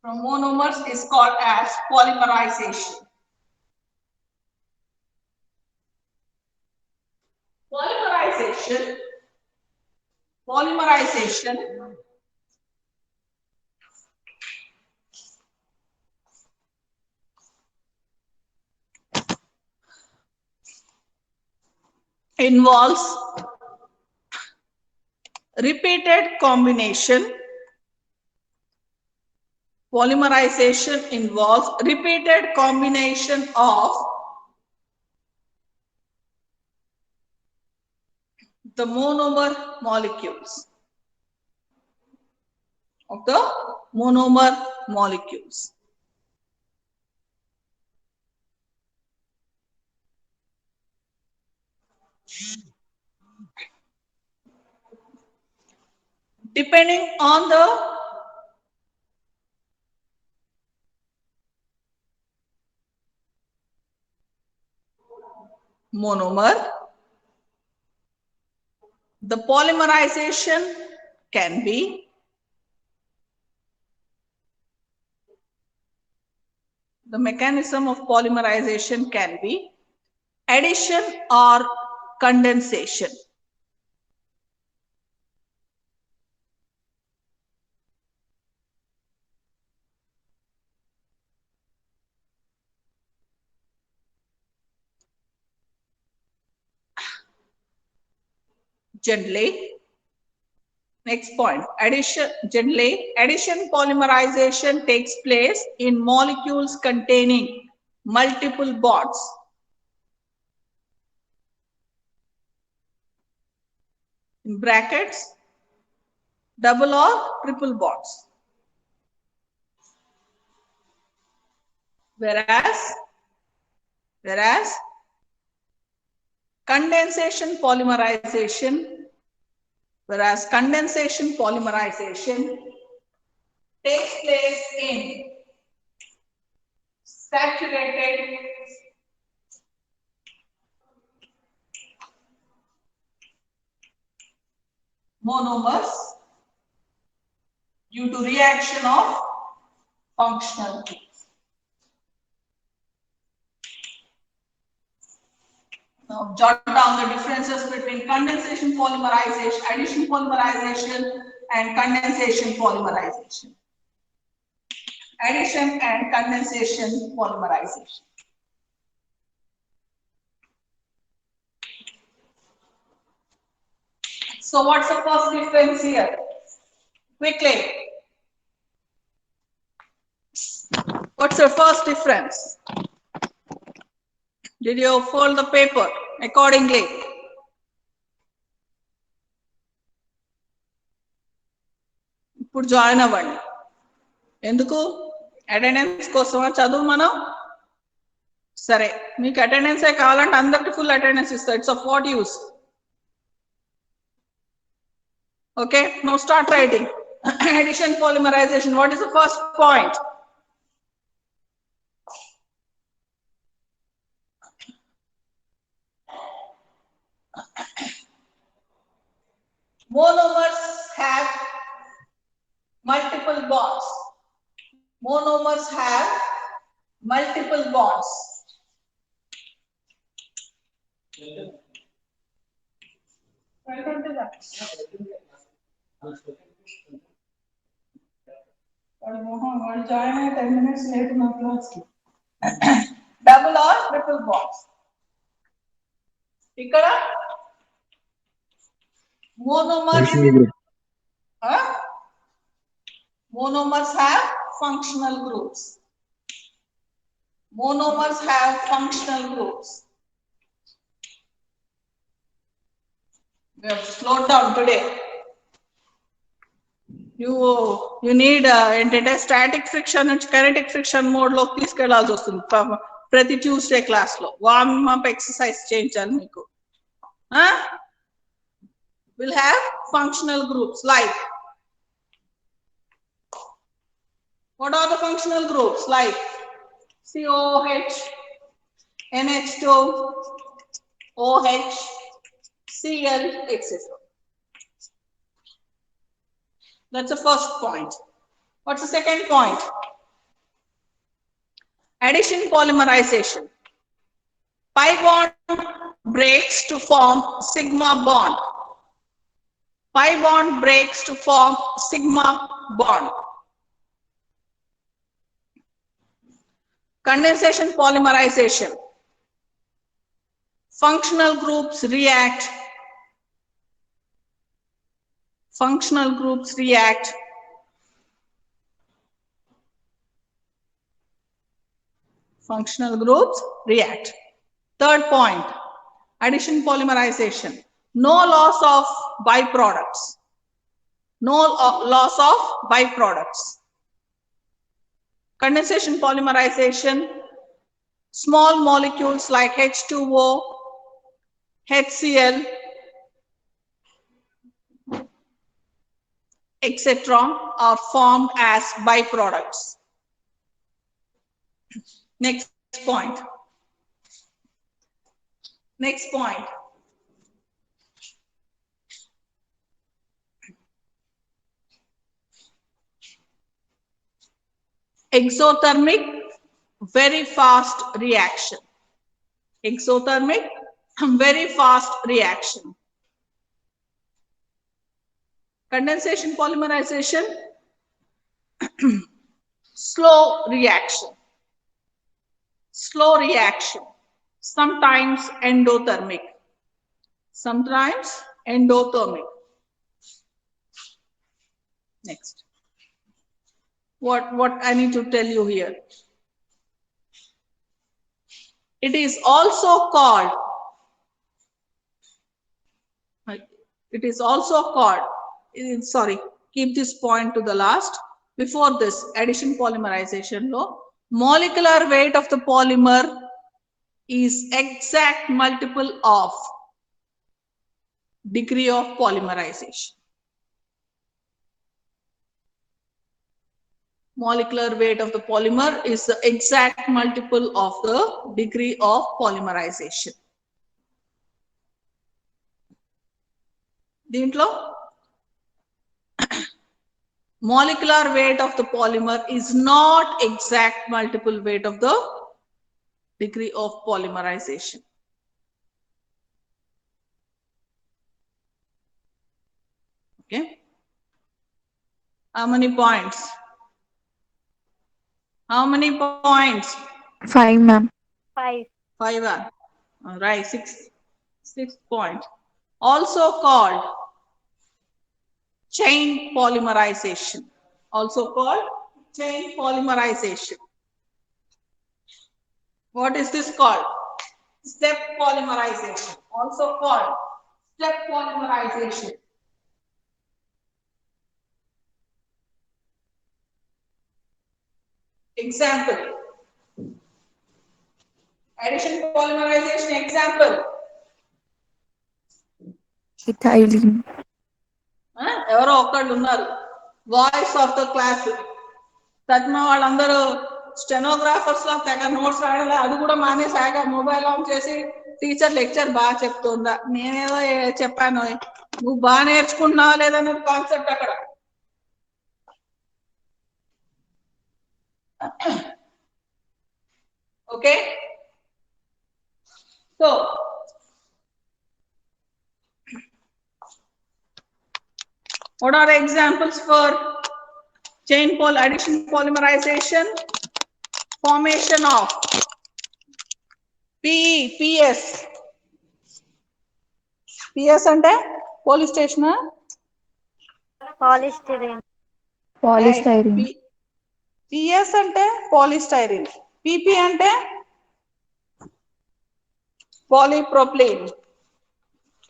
From monomers is called as polymerization. Polymerization involves repeated combination. Polymerization involves repeated combination of the monomer molecules. Of the monomer molecules. Depending on the monomer, the polymerization can be the mechanism of polymerization can be addition or condensation. Generally, next point, generally, addition polymerization takes place in molecules containing multiple bonds. In brackets, double or triple bonds. Whereas condensation polymerization takes place in saturated monomers due to reaction of functional groups. Now, jot down the differences between condensation polymerization, addition polymerization, and condensation polymerization. Addition and condensation polymerization. So, what's the first difference here? Quickly. What's the first difference? Did you fold the paper accordingly? ఇప్పుడు join అవ్వండి. ఎందుకు? Attendance కోసమా చదువు మనం? సరే, మీకు అటెండెన్సే కావాలంటే అందరికి ఫుల్ అటెండెన్స్ ఇస్తా. It's of what use? Okay, now start writing. Addition polymerization. What is the first point? Monomers have multiple bonds. Monomers have multiple bonds. వాడు జాయిన్ అయ్యి 10 minutes లేట్ నా క్లాస్ కి. Double or triple bonds. ఇక్కడ monomers monomers have functional groups. Monomers have functional groups. We have slowed down today. You need ఏంటంటే static friction నుంచి kinetic friction mode లోకి తీసుకెళ్లాల్సి వస్తుంది ప్రతి ట్యూస్డే క్లాస్ లో వార్మ్ అప్ ఎక్సర్సైజ్ చేయించాలి మీకు. Will have functional groups like, what are the functional groups like COH, NH2, OH, Cl, etc. That's the first point. What's the second point? Addition polymerization. Pi bond breaks to form sigma bond. Pi bond breaks to form sigma bond. Condensation polymerization. Functional groups react. Functional groups react. Functional groups react. Third point, addition polymerization. No loss of byproducts. No loss of byproducts. Condensation polymerization. Small molecules like H2O, HCl, etc. are formed as byproducts. Next point. Next point. Exothermic, very fast reaction. Exothermic, very fast reaction. Condensation polymerization, slow reaction. Slow reaction. Sometimes endothermic. Sometimes endothermic. Next. What I need to tell you here. It is also called, sorry, keep this point to the last. Before this, addition polymerization law, molecular weight of the polymer is exact multiple of degree of polymerization. Molecular weight of the polymer is the exact multiple of the degree of polymerization. Dintlo, molecular weight of the polymer is not exact multiple weight of the degree of polymerization. Okay. How many points? How many points? 5, ma'am. 5. 5. All right. Sixth point. Also called chain polymerization. Also called chain polymerization. What is this called? Step polymerization. Also called step polymerization. Example. Addition polymerization example. Ethylene. ఎవరో ఒక్కళ్ళు ఉన్నారు voice of the class తజ్మా వాళ్ళందరూ stenographers లో తెగ notes రాయలే అది కూడా మానేసాగా mobile on చేసి teacher lecture బాగా చెప్తుందా నేనేదో చెప్పాను నువ్వు బాగా నేర్చుకుంటున్నావా లేదనేది కాన్సెప్ట్ అక్కడ. Okay, so What are examples for chain addition polymerization? Formation of PE, PS. PS ante police station. Polystyrene. Polystyrene. PS ante polystyrene. PP ante polypropylene.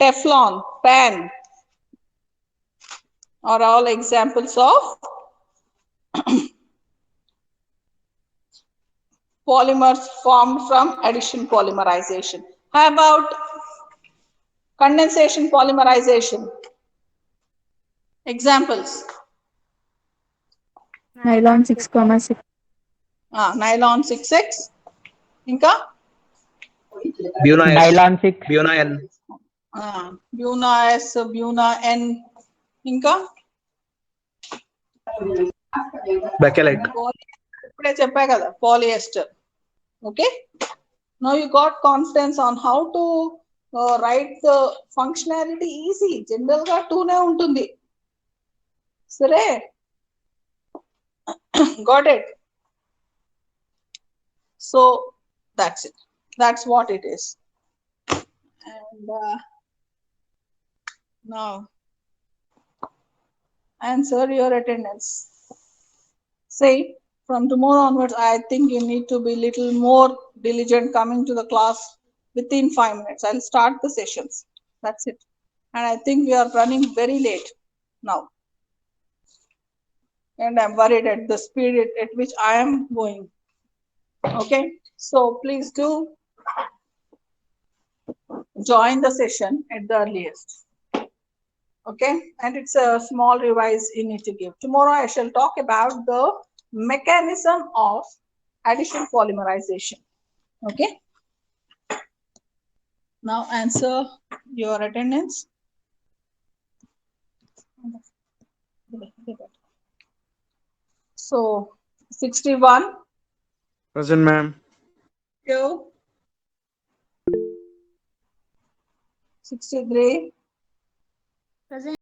Teflon, pan are all examples of polymers formed from addition polymerization. How about condensation polymerization? Examples. Nylon 6,6. Nylon 6X. Inka? Buna S. Nylon 6. Buna N. Buna S, Buna N. Inka? Bakelite. ఇప్పుడే చెప్పా కదా polyester. Okay, now you got confidence on how to write the functionality easy. General గా 2 ఉంటుంది సరే. Got it? So that's it. That's what it is. And now answer your attendance. Say, from tomorrow onwards, I think you need to be little more diligent coming to the class within 5 minutes. I'll start the sessions. That's it. And I think we are running very late now. And I'm worried at the speed at which I am going. Okay, so please do join the session at the earliest. Okay, and it's a small revise you need to give. Tomorrow I shall talk about the mechanism of addition polymerization. Okay, now answer your attendance. So 61. Present, ma'am. You. 63.